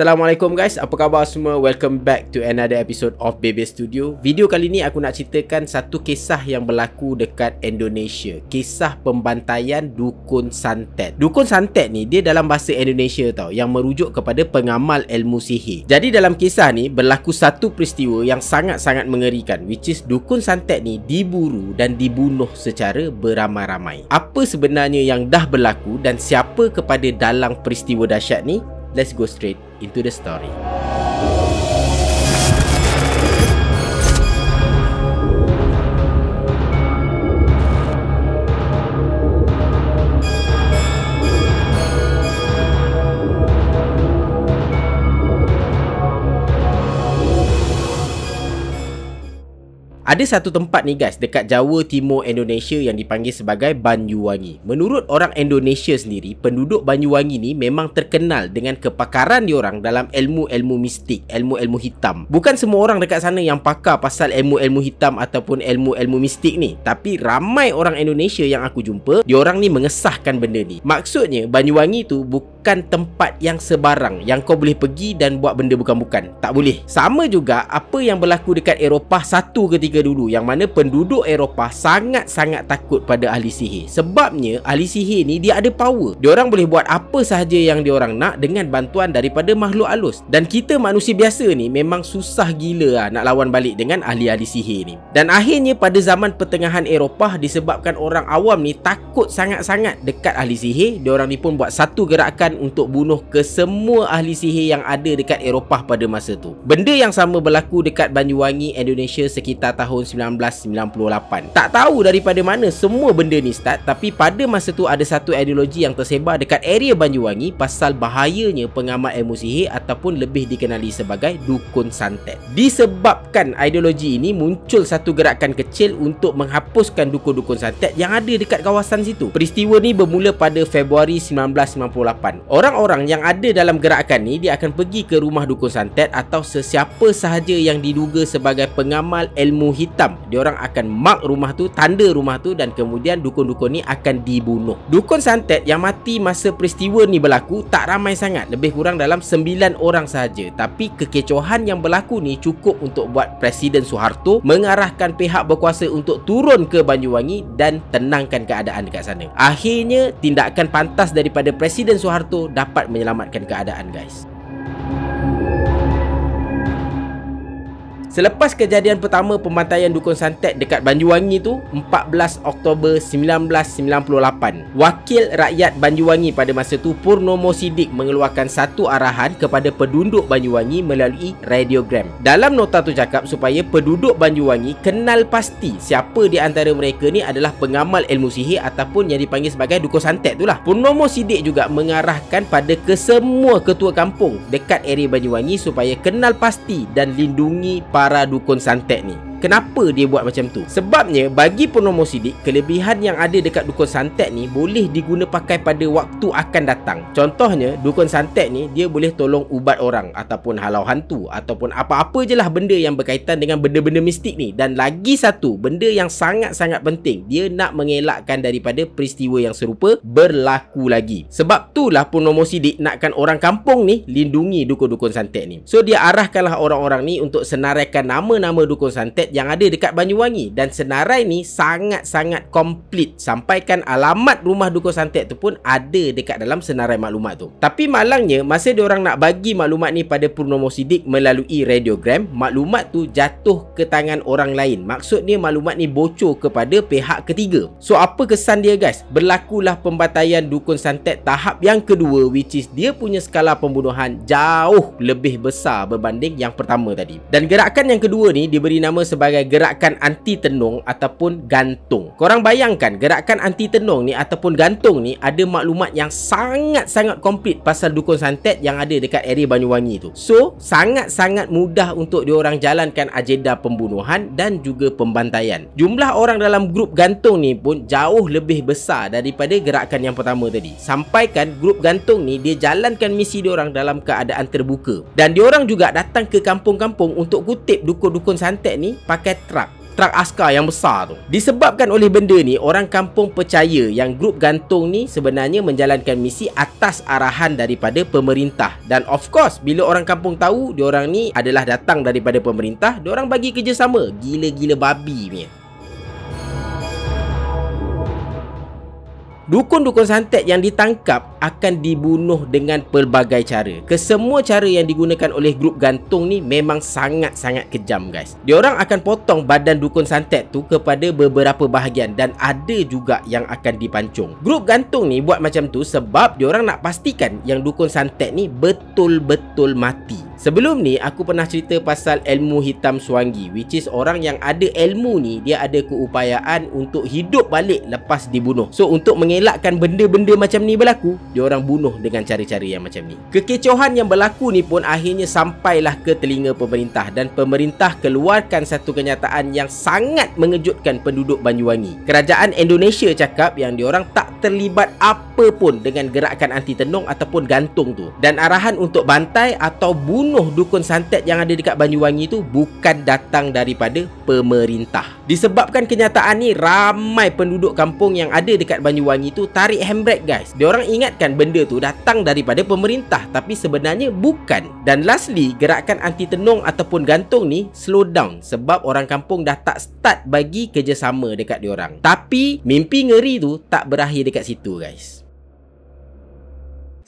Assalamualaikum guys, apa khabar semua? Welcome back to another episode of Bebe Studio. Video kali ni aku nak ceritakan satu kisah yang berlaku dekat Indonesia. Kisah pembantaian Dukun Santet. Dukun Santet ni dia dalam bahasa Indonesia tau, yang merujuk kepada pengamal ilmu sihir. Jadi dalam kisah ni berlaku satu peristiwa yang sangat-sangat mengerikan, which is Dukun Santet ni diburu dan dibunuh secara beramai-ramai. Apa sebenarnya yang dah berlaku dan siapa kepada dalang peristiwa dahsyat ni? Let's go straight into the story. Ada satu tempat ni guys dekat Jawa Timur Indonesia yang dipanggil sebagai Banyuwangi. Menurut orang Indonesia sendiri, penduduk Banyuwangi ni memang terkenal dengan kepakaran diorang dalam ilmu-ilmu mistik, ilmu-ilmu hitam. Bukan semua orang dekat sana yang pakar pasal ilmu-ilmu hitam ataupun ilmu-ilmu mistik ni, tapi ramai orang Indonesia yang aku jumpa, diorang ni mengesahkan benda ni. Maksudnya Banyuwangi tu bukan tempat yang sebarang yang kau boleh pergi dan buat benda bukan-bukan. Tak boleh. Sama juga apa yang berlaku dekat Eropah satu ketika dulu, yang mana penduduk Eropah sangat-sangat takut pada ahli sihir. Sebabnya ahli sihir ni dia ada power. Diorang boleh buat apa sahaja yang diorang nak dengan bantuan daripada makhluk halus. Dan kita manusia biasa ni memang susah gila nak lawan balik dengan ahli-ahli sihir ni. Dan akhirnya pada zaman pertengahan Eropah, disebabkan orang awam ni takut sangat-sangat dekat ahli sihir, diorang ni pun buat satu gerakan untuk bunuh ke semua ahli sihir yang ada dekat Eropah pada masa tu. Benda yang sama berlaku dekat Banyuwangi, Indonesia sekitar tahun 1998. Tak tahu daripada mana semua benda ni start, tapi pada masa tu ada satu ideologi yang tersebar dekat area Banyuwangi pasal bahayanya pengamal ilmu sihir ataupun lebih dikenali sebagai Dukun Santet. Disebabkan ideologi ini, muncul satu gerakan kecil untuk menghapuskan dukun-dukun santet yang ada dekat kawasan situ. Peristiwa ni bermula pada Februari 1998. Orang-orang yang ada dalam gerakan ni, dia akan pergi ke rumah dukun santet atau sesiapa sahaja yang diduga sebagai pengamal ilmu hitam. Diorang akan mark rumah tu, tanda rumah tu, dan kemudian dukun-dukun ni akan dibunuh. Dukun santet yang mati masa peristiwa ni berlaku tak ramai sangat, lebih kurang dalam 9 orang sahaja. Tapi kekecohan yang berlaku ni cukup untuk buat Presiden Soeharto mengarahkan pihak berkuasa untuk turun ke Banyuwangi dan tenangkan keadaan dekat sana. Akhirnya tindakan pantas daripada Presiden Soeharto dapat menyelamatkan keadaan guys. Selepas kejadian pertama pembantaian Dukun Santet dekat Banyuwangi tu, 14 Oktober 1998, Wakil Rakyat Banyuwangi pada masa tu, Purnomo Siddiq, mengeluarkan satu arahan kepada penduduk Banyuwangi melalui radiogram. Dalam nota tu cakap supaya penduduk Banyuwangi kenal pasti siapa di antara mereka ni adalah pengamal ilmu sihir ataupun yang dipanggil sebagai Dukun Santet tu lah. Purnomo Siddiq juga mengarahkan pada kesemua ketua kampung dekat area Banyuwangi supaya kenal pasti dan lindungi para dukun santet ni. Kenapa dia buat macam tu? Sebabnya bagi Purnomo Siddiq, kelebihan yang ada dekat dukun santet ni boleh diguna pakai pada waktu akan datang. Contohnya, dukun santet ni dia boleh tolong ubat orang ataupun halau hantu ataupun apa-apa je lah benda yang berkaitan dengan benda-benda mistik ni. Dan lagi satu benda yang sangat-sangat penting, dia nak mengelakkan daripada peristiwa yang serupa berlaku lagi. Sebab itulah Purnomo Siddiq nakkan orang kampung ni lindungi dukun-dukun santet ni. So dia arahkanlah orang-orang ni untuk senaraikan nama-nama dukun santet yang ada dekat Banyuwangi, dan senarai ni sangat-sangat komplit. Sampaikan alamat rumah dukun santet tu pun ada dekat dalam senarai maklumat tu. Tapi malangnya masa diorang nak bagi maklumat ni pada Purnomo Siddiq melalui radiogram, maklumat tu jatuh ke tangan orang lain. Maksudnya maklumat ni bocor kepada pihak ketiga. So apa kesan dia guys? Berlakulah pembantaian Dukun Santet tahap yang kedua, which is dia punya skala pembunuhan jauh lebih besar berbanding yang pertama tadi. Dan gerakan yang kedua ni diberi nama sebagai gerakan anti tenung ataupun gantung. Korang bayangkan gerakan anti tenung ni ataupun gantung ni ada maklumat yang sangat-sangat komplit pasal dukun santet yang ada dekat area Banyuwangi tu. So sangat-sangat mudah untuk diorang jalankan agenda pembunuhan dan juga pembantaian. Jumlah orang dalam grup gantung ni pun jauh lebih besar daripada gerakan yang pertama tadi. Sampaikan grup gantung ni dia jalankan misi diorang dalam keadaan terbuka. Dan diorang juga datang ke kampung-kampung untuk kutip dukun-dukun santet ni pakai truk. truk askar yang besar tu. Disebabkan oleh benda ni, orang kampung percaya yang grup gantung ni sebenarnya menjalankan misi atas arahan daripada pemerintah. Dan of course, bila orang kampung tahu diorang ni adalah datang daripada pemerintah, diorang bagi kerjasama. Gila-gila babi punya. Dukun-dukun santet yang ditangkap akan dibunuh dengan pelbagai cara. Kesemua cara yang digunakan oleh grup gantung ni memang sangat-sangat kejam, guys. Diorang akan potong badan dukun santet tu kepada beberapa bahagian dan ada juga yang akan dipancung. Grup gantung ni buat macam tu sebab diorang nak pastikan yang dukun santet ni betul-betul mati. Sebelum ni aku pernah cerita pasal ilmu hitam Swangi, which is orang yang ada ilmu ni dia ada keupayaan untuk hidup balik lepas dibunuh. So untuk mengelakkan benda-benda macam ni berlaku, diorang bunuh dengan cara-cara yang macam ni. Kekecohan yang berlaku ni pun akhirnya sampailah ke telinga pemerintah dan pemerintah keluarkan satu kenyataan yang sangat mengejutkan penduduk Banyuwangi. Kerajaan Indonesia cakap yang diorang tak terlibat apa pun dengan gerakan anti tenung ataupun gantung tu. Dan arahan untuk bantai atau bunuh dukun santet yang ada dekat Banyuwangi tu bukan datang daripada pemerintah. Disebabkan kenyataan ni, ramai penduduk kampung yang ada dekat Banyuwangi tu tarik handbrake, guys. Diorang ingatkan benda tu datang daripada pemerintah, tapi sebenarnya bukan. Dan lastly, gerakan anti tenung ataupun gantung ni slow down sebab orang kampung dah tak start bagi kerjasama dekat diorang. Tapi mimpi ngeri tu tak berakhir dekat situ, guys.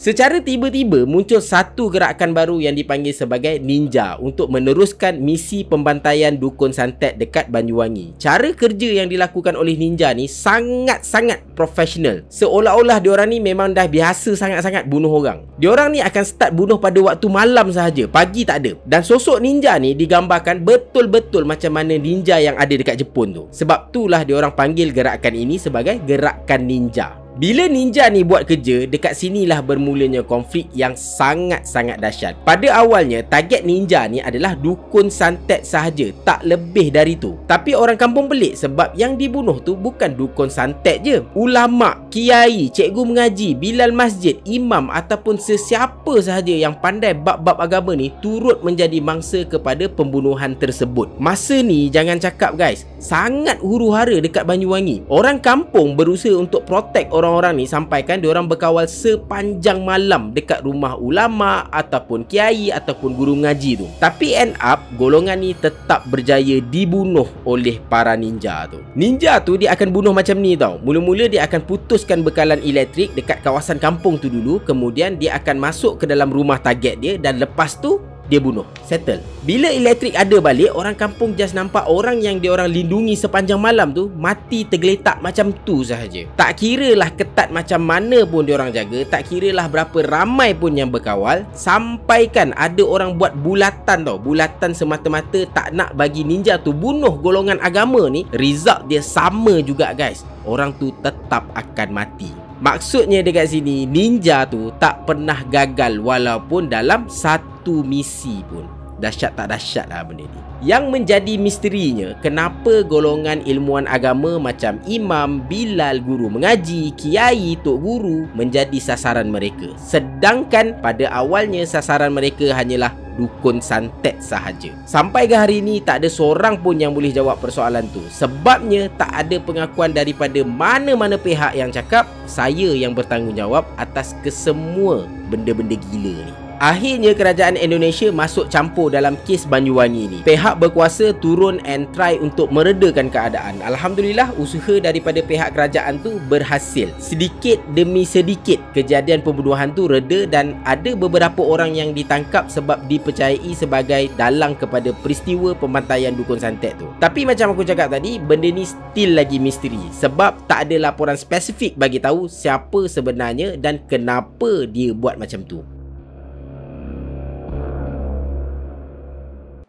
Secara tiba-tiba muncul satu gerakan baru yang dipanggil sebagai ninja untuk meneruskan misi pembantaian dukun santet dekat Banyuwangi. Cara kerja yang dilakukan oleh ninja ni sangat-sangat profesional. Seolah-olah diorang ni memang dah biasa sangat-sangat bunuh orang. Diorang ni akan start bunuh pada waktu malam sahaja, pagi tak ada. Dan sosok ninja ni digambarkan betul-betul macam mana ninja yang ada dekat Jepun tu. Sebab itulah diorang panggil gerakan ini sebagai gerakan ninja. Bila ninja ni buat kerja, dekat sinilah bermulanya konflik yang sangat-sangat dahsyat. Pada awalnya, target ninja ni adalah dukun santet sahaja, tak lebih dari tu. Tapi orang kampung pelik sebab yang dibunuh tu bukan dukun santet je. Ulama, kiai, cikgu mengaji, bilal masjid, imam ataupun sesiapa sahaja yang pandai bab-bab agama ni turut menjadi mangsa kepada pembunuhan tersebut. Masa ni, jangan cakap guys, sangat huru-hara dekat Banyuwangi. Orang kampung berusaha untuk protect orang-orang ni sampaikan diorang berkawal sepanjang malam dekat rumah ulama ataupun kiai ataupun guru ngaji tu. Tapi end up golongan ni tetap berjaya dibunuh oleh para ninja tu. Ninja tu dia akan bunuh macam ni tau. Mula-mula dia akan putuskan bekalan elektrik dekat kawasan kampung tu dulu, kemudian dia akan masuk ke dalam rumah target dia dan lepas tu dia bunuh. Settle. Bila elektrik ada balik, orang kampung just nampak orang yang diorang lindungi sepanjang malam tu mati tergeletak macam tu sahaja. Tak kiralah ketat macam mana pun diorang jaga, tak kiralah berapa ramai pun yang berkawal, sampaikan ada orang buat bulatan tau. Bulatan semata-mata tak nak bagi ninja tu bunuh golongan agama ni, result dia sama juga guys. Orang tu tetap akan mati. Maksudnya dekat sini, ninja tu tak pernah gagal walaupun dalam satu misi pun. Dahsyat tak dahsyat lah benda ni. Yang menjadi misterinya, kenapa golongan ilmuwan agama macam imam, bilal, guru mengaji, kiai, tok guru menjadi sasaran mereka. Sedangkan pada awalnya sasaran mereka hanyalah dukun santet sahaja. Sampai ke hari ini tak ada seorang pun yang boleh jawab persoalan tu. Sebabnya tak ada pengakuan daripada mana-mana pihak yang cakap saya yang bertanggungjawab atas kesemua benda-benda gila ni. Akhirnya kerajaan Indonesia masuk campur dalam kes Banyuwangi ni. Pihak berkuasa turun and try untuk meredakan keadaan. Alhamdulillah usaha daripada pihak kerajaan tu berhasil. Sedikit demi sedikit kejadian pembunuhan tu reda dan ada beberapa orang yang ditangkap sebab dipercayai sebagai dalang kepada peristiwa pembantaian dukun santet tu. Tapi macam aku cakap tadi, benda ni still lagi misteri sebab tak ada laporan spesifik bagi tahu siapa sebenarnya dan kenapa dia buat macam tu.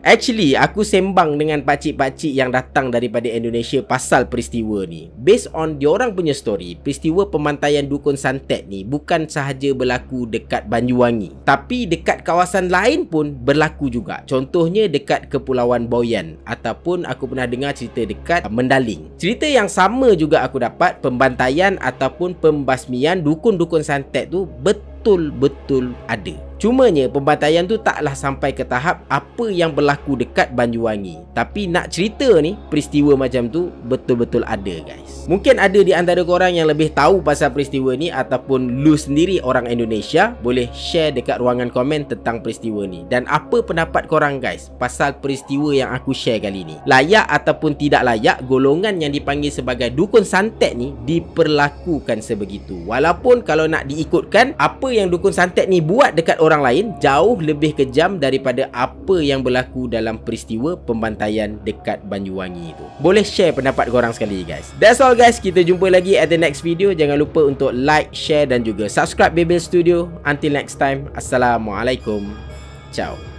Actually, aku sembang dengan pakcik-pakcik yang datang daripada Indonesia pasal peristiwa ni. Based on diorang punya story, peristiwa pembantaian dukun santet ni bukan sahaja berlaku dekat Banyuwangi, tapi dekat kawasan lain pun berlaku juga. Contohnya dekat Kepulauan Boyan, ataupun aku pernah dengar cerita dekat Mendaling. Cerita yang sama juga aku dapat, pembantaian ataupun pembasmian dukun-dukun santet tu betul betul-betul ada. Cumanya pembantaian tu taklah sampai ke tahap apa yang berlaku dekat Banyuwangi. Tapi nak cerita ni, peristiwa macam tu betul-betul ada guys. Mungkin ada di antara korang yang lebih tahu pasal peristiwa ni, ataupun lu sendiri orang Indonesia, boleh share dekat ruangan komen tentang peristiwa ni. Dan apa pendapat korang guys pasal peristiwa yang aku share kali ni? Layak ataupun tidak layak golongan yang dipanggil sebagai dukun santet ni diperlakukan sebegitu? Walaupun kalau nak diikutkan, apa yang dukun santet ni buat dekat orang lain jauh lebih kejam daripada apa yang berlaku dalam peristiwa pembantaian dekat Banyuwangi itu. Boleh share pendapat korang sekali guys. That's all guys, kita jumpa lagi at the next video. Jangan lupa untuk like, share dan juga subscribe Bebel Studio. Until next time, Assalamualaikum. Ciao.